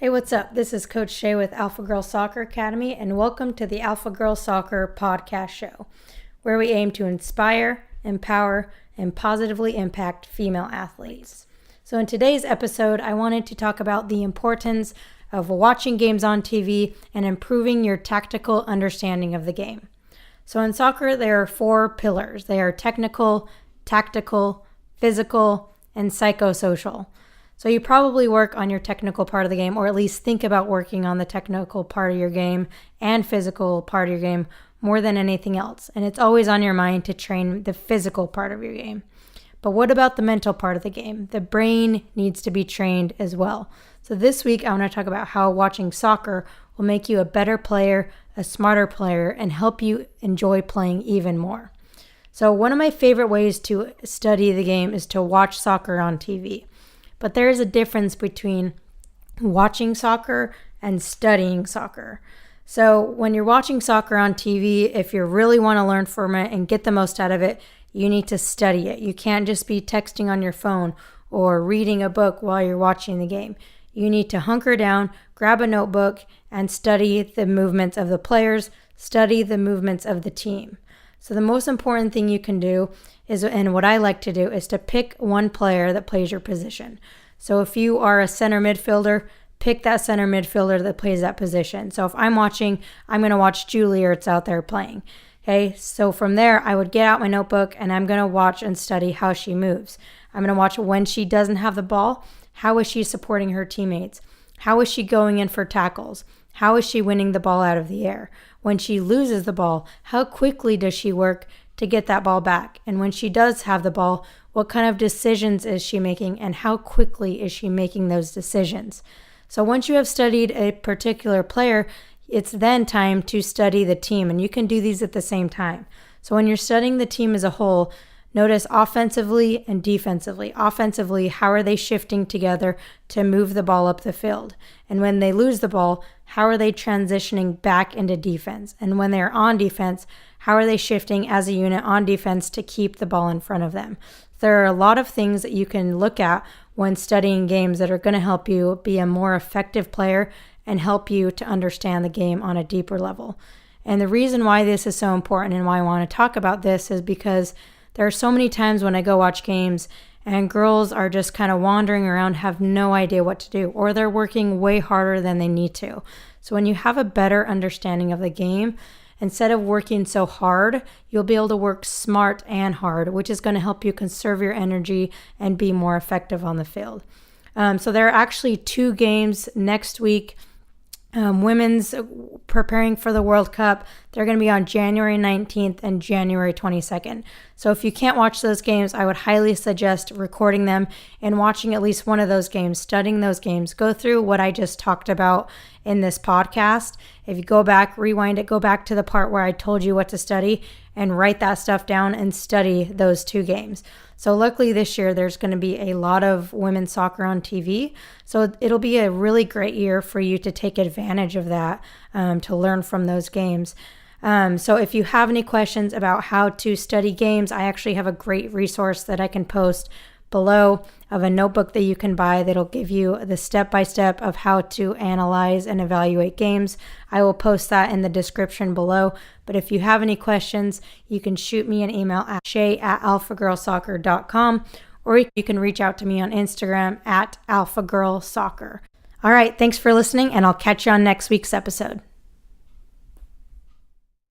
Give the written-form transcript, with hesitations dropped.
Hey, what's up? This is Coach Shay with Alpha Girl Soccer Academy, and welcome to the Alpha Girl Soccer podcast show, where we aim to inspire, empower, and positively impact female athletes. So in today's episode, I wanted to talk about the importance of watching games on TV and improving your tactical understanding of the game. So in soccer, there are 4 pillars. They are technical, tactical, physical, and psychosocial. So you probably work on your technical part of the game, or at least think about working on the technical part of your game and physical part of your game more than anything else. And it's always on your mind to train the physical part of your game. But what about the mental part of the game? The brain needs to be trained as well. So this week, I want to talk about how watching soccer will make you a better player, a smarter player, and help you enjoy playing even more. So one of my favorite ways to study the game is to watch soccer on TV. But there is a difference between watching soccer and studying soccer. So when you're watching soccer on TV, if you really want to learn from it and get the most out of it, you need to study it. You can't just be texting on your phone or reading a book while you're watching the game. You need to hunker down, grab a notebook, and study the movements of the players, study the movements of the team. So the most important thing you can do is, and what I like to do, is to pick one player that plays your position. So if you are a center midfielder, pick that center midfielder that plays that position. So if I'm watching, I'm going to watch Julie Ertz out there playing. Okay, so from there, I would get out my notebook and I'm going to watch and study how she moves. I'm going to watch when she doesn't have the ball. How is she supporting her teammates? How is she going in for tackles? How is she winning the ball out of the air? When she loses the ball, how quickly does she work to get that ball back? And when she does have the ball, what kind of decisions is she making and how quickly is she making those decisions? So once you have studied a particular player, it's then time to study the team, and you can do these at the same time. So when you're studying the team as a whole, notice offensively and defensively. Offensively, how are they shifting together to move the ball up the field? And when they lose the ball, how are they transitioning back into defense? And when they're on defense, how are they shifting as a unit on defense to keep the ball in front of them? There are a lot of things that you can look at when studying games that are going to help you be a more effective player and help you to understand the game on a deeper level. And the reason why this is so important and why I want to talk about this is because there are so many times when I go watch games and girls are just kind of wandering around, have no idea what to do, or they're working way harder than they need to. So when you have a better understanding of the game, instead of working so hard, you'll be able to work smart and hard, which is going to help you conserve your energy and be more effective on the field. So there are actually 2 games next week. Women's preparing for the World Cup. They're going to be on January 19th and January 22nd. So if you can't watch those games, I would highly suggest recording them and watching at least one of those games, studying those games. Go through what I just talked about in this podcast. If you go back, rewind it, go back to the part where I told you what to study and write that stuff down and study those 2 games. So luckily this year, there's going to be a lot of women's soccer on TV. So it'll be a really great year for you to take advantage of that, to learn from those games. So if you have any questions about how to study games, I actually have a great resource that I can post below of a notebook that you can buy that'll give you the step-by-step of how to analyze and evaluate games. I will post that in the description below. But if you have any questions, you can shoot me an email at shay@alphagirlsoccer.com, or you can reach out to me on Instagram at alphagirlsoccer. All right, thanks for listening, and I'll catch you on next week's episode.